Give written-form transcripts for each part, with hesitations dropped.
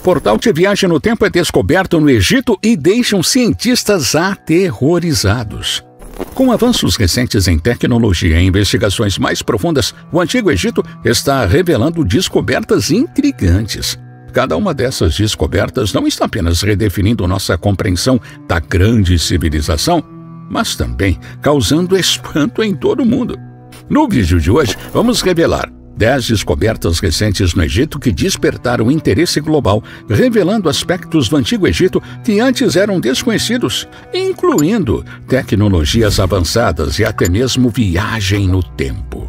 portal de viagem no tempo é descoberto no Egito e deixa os cientistas aterrorizados. Com avanços recentes em tecnologia e investigações mais profundas, o Antigo Egito está revelando descobertas intrigantes. Cada uma dessas descobertas não está apenas redefinindo nossa compreensão da grande civilização, mas também causando espanto em todo o mundo. No vídeo de hoje, vamos revelar 10 descobertas recentes no Egito que despertaram interesse global, revelando aspectos do Antigo Egito que antes eram desconhecidos, incluindo tecnologias avançadas e até mesmo viagem no tempo.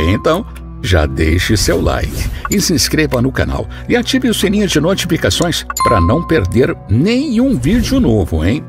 Então, já deixe seu like e se inscreva no canal e ative o sininho de notificações para não perder nenhum vídeo novo, hein?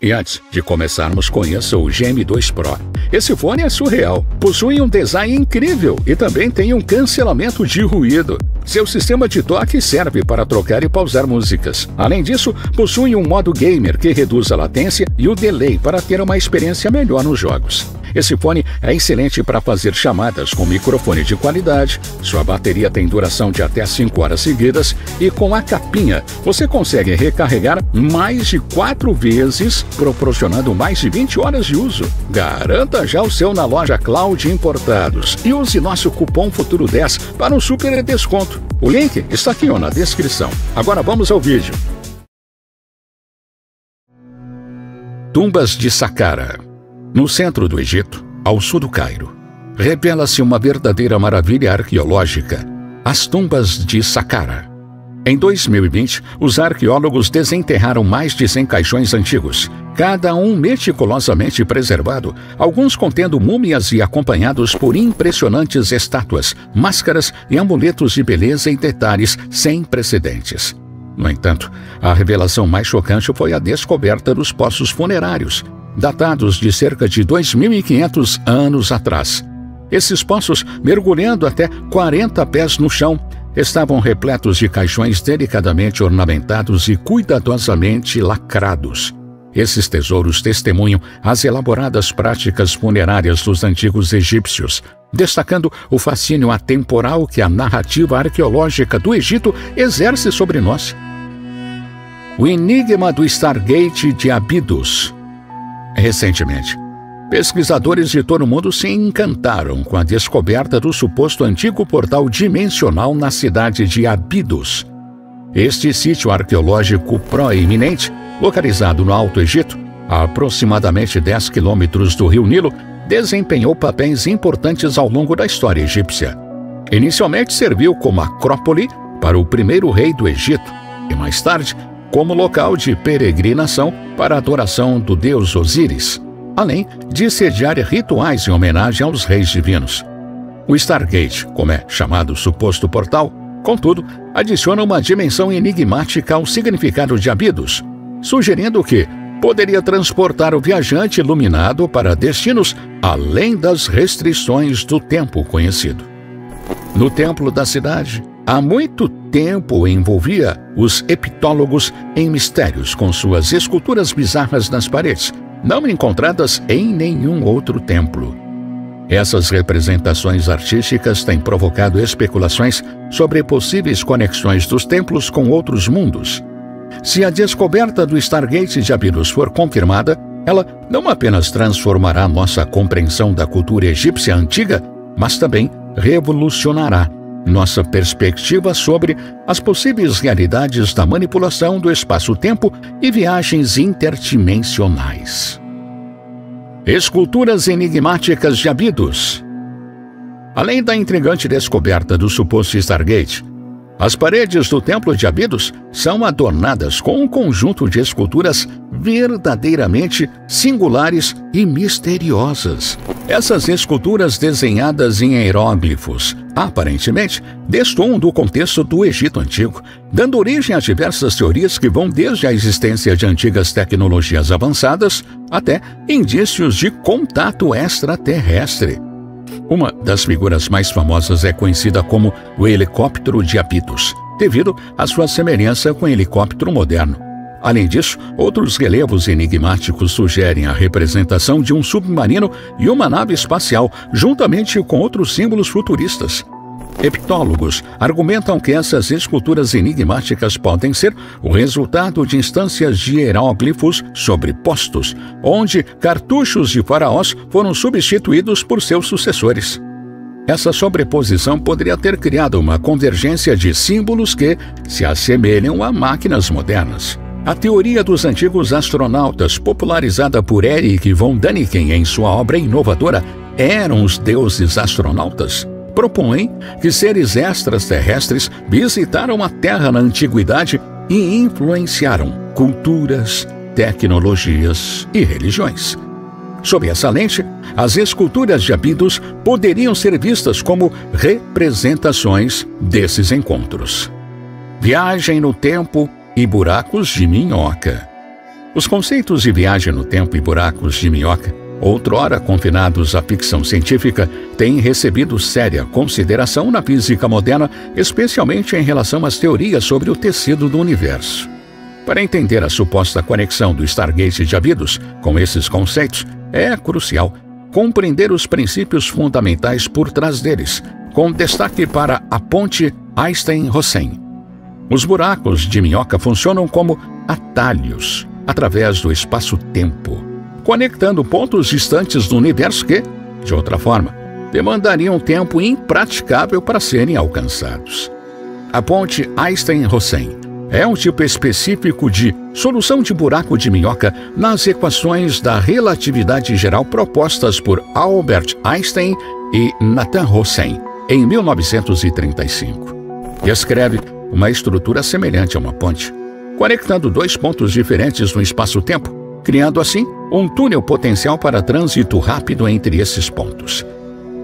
E antes de começarmos, conheça o GM2 Pro. Esse fone é surreal, possui um design incrível e também tem um cancelamento de ruído. Seu sistema de toque serve para trocar e pausar músicas. Além disso, possui um modo gamer que reduz a latência e o delay para ter uma experiência melhor nos jogos. Esse fone é excelente para fazer chamadas com microfone de qualidade, sua bateria tem duração de até 5 horas seguidas e com a capinha você consegue recarregar mais de 4 vezes, proporcionando mais de 20 horas de uso. Garanta já o seu na loja Cloud Importados e use nosso cupom FUTURO10 para um super desconto. O link está aqui na descrição. Agora vamos ao vídeo. Tumbas de Saqqara. No centro do Egito, ao sul do Cairo, revela-se uma verdadeira maravilha arqueológica, as tumbas de Saqqara. Em 2020, os arqueólogos desenterraram mais de 100 caixões antigos, cada um meticulosamente preservado, alguns contendo múmias e acompanhados por impressionantes estátuas, máscaras e amuletos de beleza e detalhes sem precedentes. No entanto, a revelação mais chocante foi a descoberta dos poços funerários, datados de cerca de 2.500 anos atrás. Esses poços, mergulhando até 40 pés no chão, estavam repletos de caixões delicadamente ornamentados e cuidadosamente lacrados. Esses tesouros testemunham as elaboradas práticas funerárias dos antigos egípcios, destacando o fascínio atemporal que a narrativa arqueológica do Egito exerce sobre nós. O enigma do Stargate de Abidos. Recentemente, pesquisadores de todo o mundo se encantaram com a descoberta do suposto antigo portal dimensional na cidade de Abidos. Este sítio arqueológico proeminente, localizado no Alto Egito, a aproximadamente 10 quilômetros do rio Nilo, desempenhou papéis importantes ao longo da história egípcia. Inicialmente serviu como acrópole para o primeiro rei do Egito e mais tarde como local de peregrinação para a adoração do deus Osíris, além de sediar rituais em homenagem aos reis divinos. O Stargate, como é chamado o suposto portal, contudo, adiciona uma dimensão enigmática ao significado de Abidos, sugerindo que poderia transportar o viajante iluminado para destinos além das restrições do tempo conhecido. No templo da cidade, há muito tempo envolvia os epitólogos em mistérios com suas esculturas bizarras nas paredes, não encontradas em nenhum outro templo. Essas representações artísticas têm provocado especulações sobre possíveis conexões dos templos com outros mundos. Se a descoberta do Stargate de Abidos for confirmada, ela não apenas transformará nossa compreensão da cultura egípcia antiga, mas também revolucionará nossa perspectiva sobre as possíveis realidades da manipulação do espaço-tempo e viagens interdimensionais. Esculturas enigmáticas de Abidos. Além da intrigante descoberta do suposto Stargate, as paredes do Templo de Abidos são adornadas com um conjunto de esculturas verdadeiramente singulares e misteriosas. Essas esculturas desenhadas em hieróglifos, aparentemente, destoam do contexto do Egito Antigo, dando origem a diversas teorias que vão desde a existência de antigas tecnologias avançadas até indícios de contato extraterrestre. Uma das figuras mais famosas é conhecida como o helicóptero de Abidos, devido à sua semelhança com o helicóptero moderno. Além disso, outros relevos enigmáticos sugerem a representação de um submarino e uma nave espacial, juntamente com outros símbolos futuristas. Epitólogos argumentam que essas esculturas enigmáticas podem ser o resultado de instâncias de hieróglifos sobrepostos, onde cartuchos de faraós foram substituídos por seus sucessores. Essa sobreposição poderia ter criado uma convergência de símbolos que se assemelham a máquinas modernas. A teoria dos antigos astronautas, popularizada por Erich von Däniken em sua obra inovadora Eram os Deuses Astronautas, propõe que seres extraterrestres visitaram a Terra na antiguidade e influenciaram culturas, tecnologias e religiões. Sob essa lente, as esculturas de Abidos poderiam ser vistas como representações desses encontros. Viagem no tempo e buracos de minhoca. Os conceitos de viagem no tempo e buracos de minhoca, outrora confinados à ficção científica, têm recebido séria consideração na física moderna, especialmente em relação às teorias sobre o tecido do universo. Para entender a suposta conexão do Stargate de Abidos com esses conceitos, é crucial compreender os princípios fundamentais por trás deles, com destaque para a ponte Einstein-Rosen. Os buracos de minhoca funcionam como atalhos através do espaço-tempo, conectando pontos distantes do universo que, de outra forma, demandariam tempo impraticável para serem alcançados. A ponte Einstein-Rosen é um tipo específico de solução de buraco de minhoca nas equações da relatividade geral propostas por Albert Einstein e Nathan Rosen em 1935. Descreve uma estrutura semelhante a uma ponte, conectando dois pontos diferentes no espaço-tempo, criando assim um túnel potencial para trânsito rápido entre esses pontos.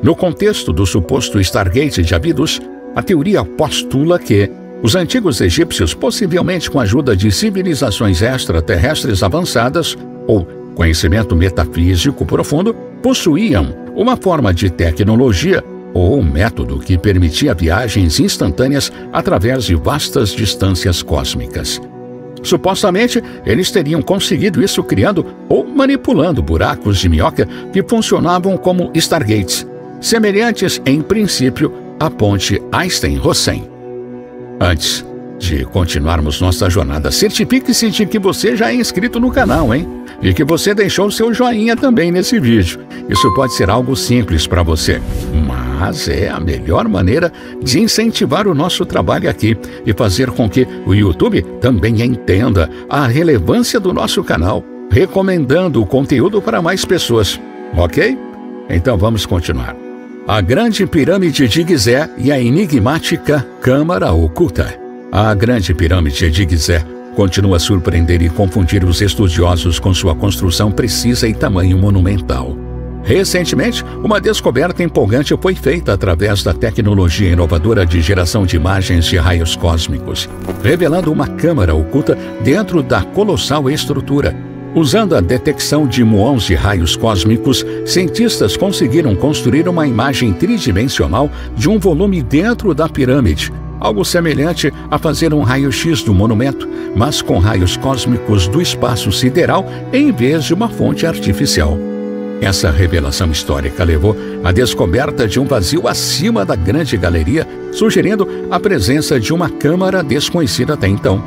No contexto do suposto Stargate de Abidos, a teoria postula que os antigos egípcios, possivelmente com a ajuda de civilizações extraterrestres avançadas ou conhecimento metafísico profundo, possuíam uma forma de tecnologia ou um método que permitia viagens instantâneas através de vastas distâncias cósmicas. Supostamente, eles teriam conseguido isso criando ou manipulando buracos de minhoca que funcionavam como Stargates, semelhantes em princípio à ponte Einstein-Rosen. Antes de continuarmos nossa jornada, certifique-se de que você já é inscrito no canal, hein? E que você deixou seu joinha também nesse vídeo. Isso pode ser algo simples para você, mas é a melhor maneira de incentivar o nosso trabalho aqui e fazer com que o YouTube também entenda a relevância do nosso canal, recomendando o conteúdo para mais pessoas, ok? Então vamos continuar. A Grande Pirâmide de Gizé e a enigmática Câmara Oculta. A Grande Pirâmide de Gizé continua a surpreender e confundir os estudiosos com sua construção precisa e tamanho monumental. Recentemente, uma descoberta empolgante foi feita através da tecnologia inovadora de geração de imagens de raios cósmicos, revelando uma câmara oculta dentro da colossal estrutura. Usando a detecção de muons de raios cósmicos, cientistas conseguiram construir uma imagem tridimensional de um volume dentro da pirâmide, algo semelhante a fazer um raio-x do monumento, mas com raios cósmicos do espaço sideral em vez de uma fonte artificial. Essa revelação histórica levou à descoberta de um vazio acima da grande galeria, sugerindo a presença de uma câmara desconhecida até então.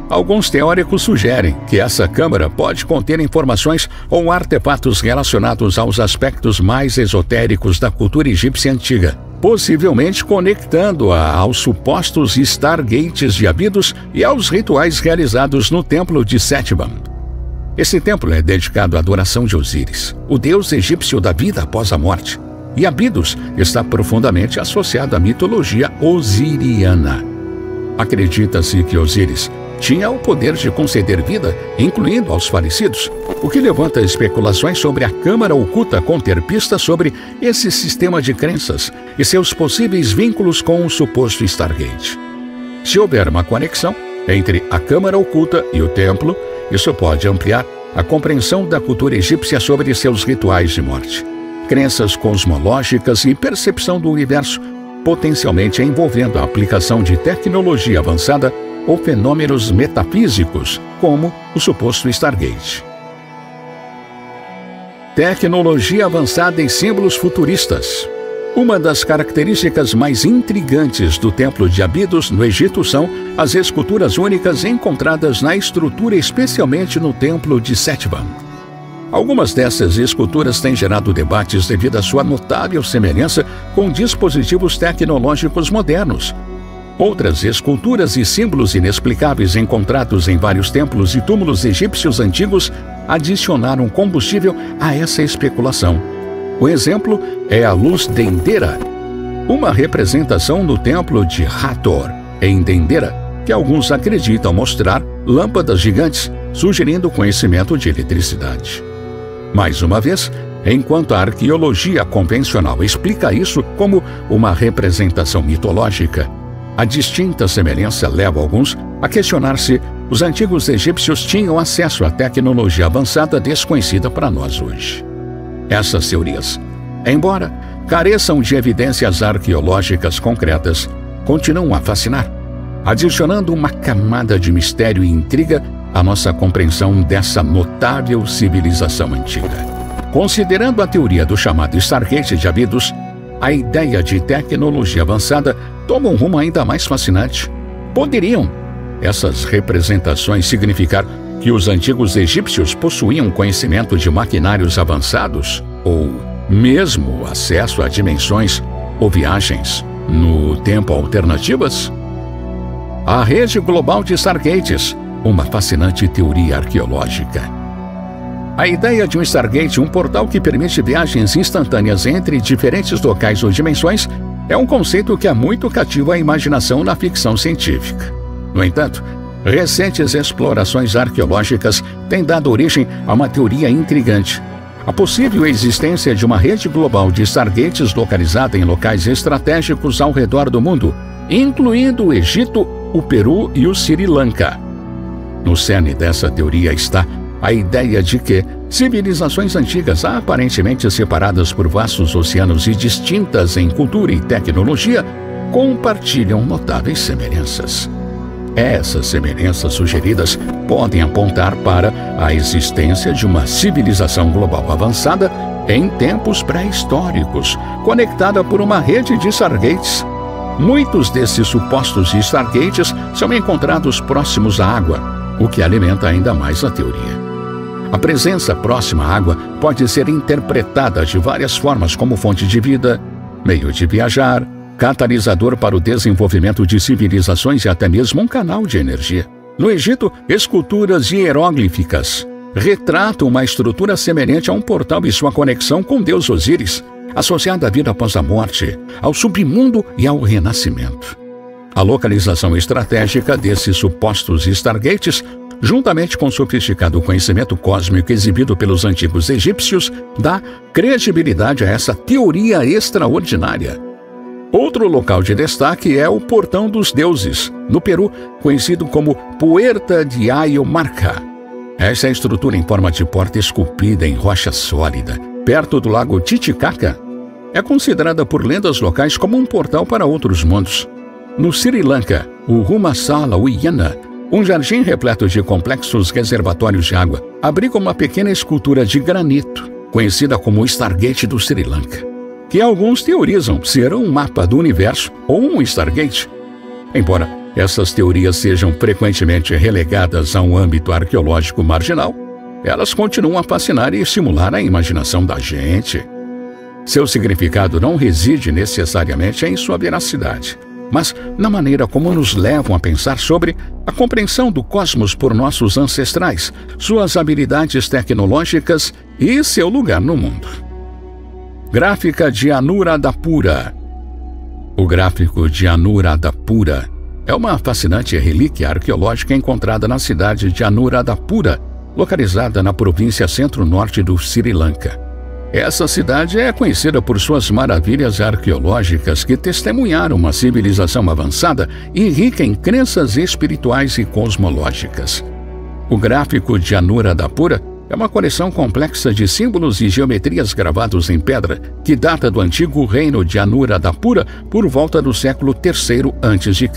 Alguns teóricos sugerem que essa câmara pode conter informações ou artefatos relacionados aos aspectos mais esotéricos da cultura egípcia antiga, possivelmente conectando-a aos supostos Stargates de Abidos e aos rituais realizados no Templo de Setibam. Esse templo é dedicado à adoração de Osíris, o deus egípcio da vida após a morte, e Abidos está profundamente associado à mitologia osiriana. Acredita-se que Osíris tinha o poder de conceder vida, incluindo aos falecidos, o que levanta especulações sobre a Câmara Oculta conter pistas sobre esse sistema de crenças e seus possíveis vínculos com o suposto Stargate. Se houver uma conexão entre a Câmara Oculta e o templo, isso pode ampliar a compreensão da cultura egípcia sobre seus rituais de morte, crenças cosmológicas e percepção do universo, potencialmente envolvendo a aplicação de tecnologia avançada ou fenômenos metafísicos, como o suposto Stargate. Tecnologia avançada e símbolos futuristas. Uma das características mais intrigantes do Templo de Abidos, no Egito, são as esculturas únicas encontradas na estrutura, especialmente no Templo de Setvan. Algumas dessas esculturas têm gerado debates devido à sua notável semelhança com dispositivos tecnológicos modernos. Outras esculturas e símbolos inexplicáveis encontrados em vários templos e túmulos egípcios antigos adicionaram combustível a essa especulação. O exemplo é a luz Dendera, uma representação no templo de Hathor, em Dendera, que alguns acreditam mostrar lâmpadas gigantes, sugerindo o conhecimento de eletricidade. Mais uma vez, enquanto a arqueologia convencional explica isso como uma representação mitológica, a distinta semelhança leva alguns a questionar se os antigos egípcios tinham acesso à tecnologia avançada desconhecida para nós hoje. Essas teorias, embora careçam de evidências arqueológicas concretas, continuam a fascinar, adicionando uma camada de mistério e intriga à nossa compreensão dessa notável civilização antiga. Considerando a teoria do chamado Stargate de Abidos, a ideia de tecnologia avançada toma um rumo ainda mais fascinante. Poderiam essas representações significar que os antigos egípcios possuíam conhecimento de maquinários avançados, ou mesmo acesso a dimensões ou viagens no tempo alternativas? A rede global de Stargates, uma fascinante teoria arqueológica. A ideia de um Stargate, um portal que permite viagens instantâneas entre diferentes locais ou dimensões, é um conceito que é muito cativo à imaginação na ficção científica. No entanto, recentes explorações arqueológicas têm dado origem a uma teoria intrigante: a possível existência de uma rede global de Stargates localizada em locais estratégicos ao redor do mundo, incluindo o Egito, o Peru e o Sri Lanka. No cerne dessa teoria está a ideia de que civilizações antigas, aparentemente separadas por vastos oceanos e distintas em cultura e tecnologia, compartilham notáveis semelhanças. Essas semelhanças sugeridas podem apontar para a existência de uma civilização global avançada em tempos pré-históricos, conectada por uma rede de Stargates. Muitos desses supostos Stargates são encontrados próximos à água, o que alimenta ainda mais a teoria. A presença próxima à água pode ser interpretada de várias formas, como fonte de vida, meio de viajar, catalisador para o desenvolvimento de civilizações e até mesmo um canal de energia. No Egito, esculturas hieróglifas retratam uma estrutura semelhante a um portal e sua conexão com Deus Osíris, associada à vida após a morte, ao submundo e ao renascimento. A localização estratégica desses supostos Stargates, juntamente com o sofisticado conhecimento cósmico exibido pelos antigos egípcios, dá credibilidade a essa teoria extraordinária. Outro local de destaque é o Portão dos Deuses, no Peru, conhecido como Puerta de Ayamarca. Essa estrutura em forma de porta esculpida em rocha sólida, perto do lago Titicaca, é considerada por lendas locais como um portal para outros mundos. No Sri Lanka, o Rumasala Uyana, um jardim repleto de complexos reservatórios de água, abriga uma pequena escultura de granito, conhecida como o Stargate do Sri Lanka, que alguns teorizam ser um mapa do universo ou um Stargate. Embora essas teorias sejam frequentemente relegadas a um âmbito arqueológico marginal, elas continuam a fascinar e estimular a imaginação da gente. Seu significado não reside necessariamente em sua veracidade, mas na maneira como nos levam a pensar sobre a compreensão do cosmos por nossos ancestrais, suas habilidades tecnológicas e seu lugar no mundo. Gráfica de Anuradhapura. O gráfico de Anuradhapura é uma fascinante relíquia arqueológica encontrada na cidade de Anuradhapura, localizada na província centro-norte do Sri Lanka. Essa cidade é conhecida por suas maravilhas arqueológicas que testemunharam uma civilização avançada e rica em crenças espirituais e cosmológicas. O gráfico de Anuradhapura é uma coleção complexa de símbolos e geometrias gravados em pedra que data do antigo reino de Anuradhapura por volta do século III a.C.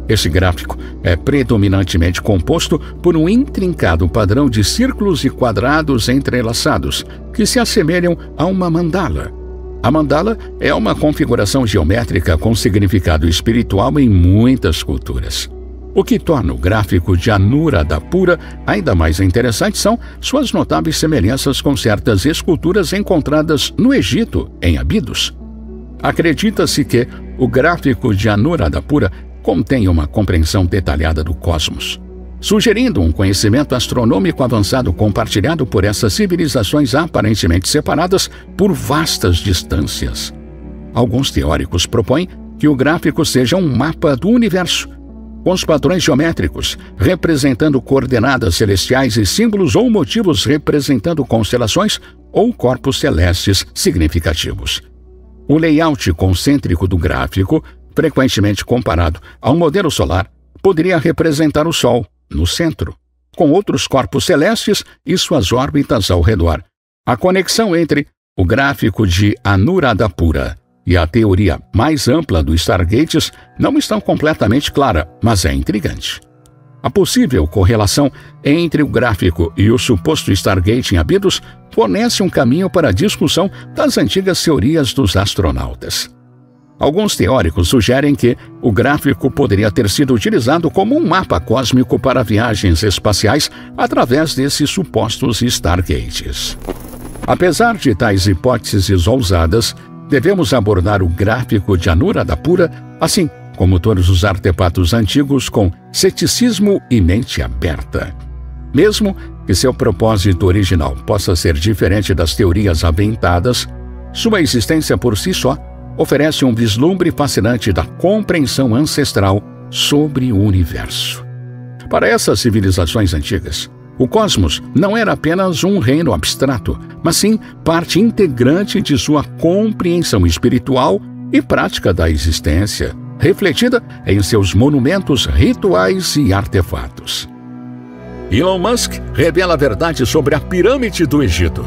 Esse gráfico é predominantemente composto por um intrincado padrão de círculos e quadrados entrelaçados, que se assemelham a uma mandala. A mandala é uma configuração geométrica com significado espiritual em muitas culturas. O que torna o gráfico de Anuradhapura ainda mais interessante são suas notáveis semelhanças com certas esculturas encontradas no Egito, em Abidos. Acredita-se que o gráfico de Anuradhapura contém uma compreensão detalhada do cosmos, sugerindo um conhecimento astronômico avançado compartilhado por essas civilizações aparentemente separadas por vastas distâncias. Alguns teóricos propõem que o gráfico seja um mapa do universo, com os padrões geométricos representando coordenadas celestiais e símbolos ou motivos representando constelações ou corpos celestes significativos. O layout concêntrico do gráfico, frequentemente comparado a um modelo solar, poderia representar o Sol, no centro, com outros corpos celestes e suas órbitas ao redor. A conexão entre o gráfico de Anuradhapura e a teoria mais ampla dos Stargates não está completamente clara, mas é intrigante. A possível correlação entre o gráfico e o suposto Stargate em Abidos fornece um caminho para a discussão das antigas teorias dos astronautas. Alguns teóricos sugerem que o gráfico poderia ter sido utilizado como um mapa cósmico para viagens espaciais através desses supostos Stargates. Apesar de tais hipóteses ousadas, devemos abordar o gráfico de Anuradhapura, assim como todos os artefatos antigos, com ceticismo e mente aberta. Mesmo que seu propósito original possa ser diferente das teorias aventadas, sua existência por si só oferece um vislumbre fascinante da compreensão ancestral sobre o universo. Para essas civilizações antigas, o cosmos não era apenas um reino abstrato, mas sim parte integrante de sua compreensão espiritual e prática da existência, refletida em seus monumentos, rituais e artefatos. Elon Musk revela a verdade sobre a pirâmide do Egito.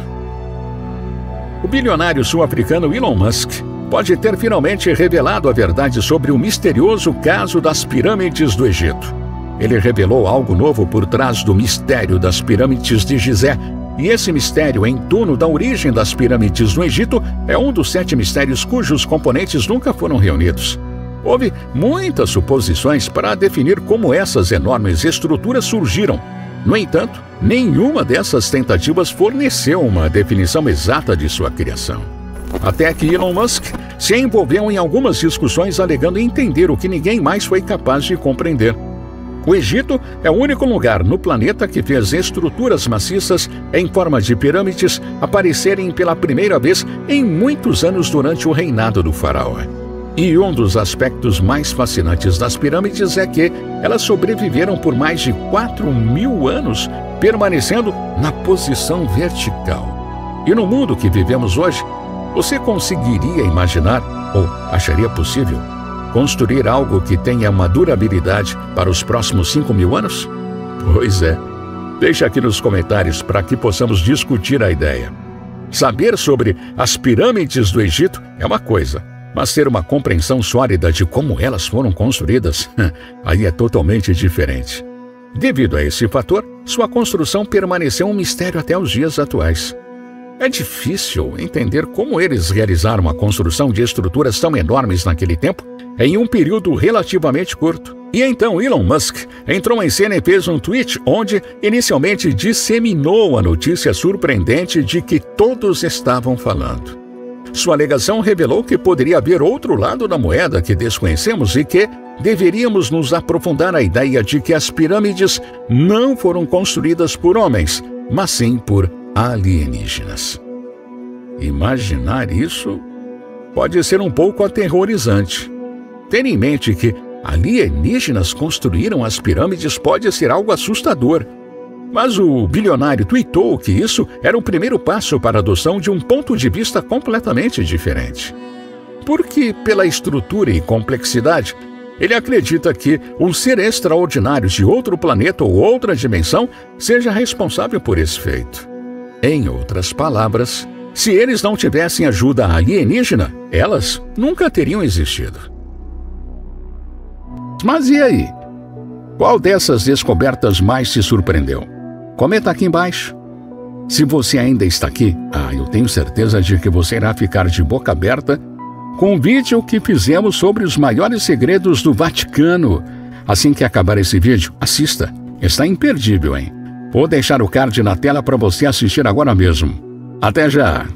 O bilionário sul-africano Elon Musk pode ter finalmente revelado a verdade sobre o misterioso caso das pirâmides do Egito. Ele revelou algo novo por trás do mistério das pirâmides de Gizé, e esse mistério em torno da origem das pirâmides no Egito é um dos 7 mistérios cujos componentes nunca foram reunidos. Houve muitas suposições para definir como essas enormes estruturas surgiram. No entanto, nenhuma dessas tentativas forneceu uma definição exata de sua criação. Até que Elon Musk se envolveu em algumas discussões alegando entender o que ninguém mais foi capaz de compreender. O Egito é o único lugar no planeta que fez estruturas maciças em forma de pirâmides aparecerem pela primeira vez em muitos anos durante o reinado do faraó. E um dos aspectos mais fascinantes das pirâmides é que elas sobreviveram por mais de 4.000 anos, permanecendo na posição vertical. E no mundo que vivemos hoje, você conseguiria imaginar, ou acharia possível, construir algo que tenha uma durabilidade para os próximos 5.000 anos? Pois é. Deixe aqui nos comentários para que possamos discutir a ideia. Saber sobre as pirâmides do Egito é uma coisa, mas ter uma compreensão sólida de como elas foram construídas, aí é totalmente diferente. Devido a esse fator, sua construção permaneceu um mistério até os dias atuais. É difícil entender como eles realizaram a construção de estruturas tão enormes naquele tempo em um período relativamente curto. E então Elon Musk entrou em cena e fez um tweet onde inicialmente disseminou a notícia surpreendente de que todos estavam falando. Sua alegação revelou que poderia haver outro lado da moeda que desconhecemos e que deveríamos nos aprofundar na ideia de que as pirâmides não foram construídas por homens, mas sim por alienígenas. Imaginar isso pode ser um pouco aterrorizante. Ter em mente que alienígenas construíram as pirâmides pode ser algo assustador. Mas o bilionário tweetou que isso era o primeiro passo para a adoção de um ponto de vista completamente diferente. Porque, pela estrutura e complexidade, ele acredita que um ser extraordinário de outro planeta ou outra dimensão seja responsável por esse feito. Em outras palavras, se eles não tivessem ajuda alienígena, elas nunca teriam existido. Mas e aí? Qual dessas descobertas mais te surpreendeu? Comenta aqui embaixo. Se você ainda está aqui, eu tenho certeza de que você irá ficar de boca aberta com o vídeo que fizemos sobre os maiores segredos do Vaticano. Assim que acabar esse vídeo, assista. Está imperdível, hein? Vou deixar o card na tela para você assistir agora mesmo. Até já!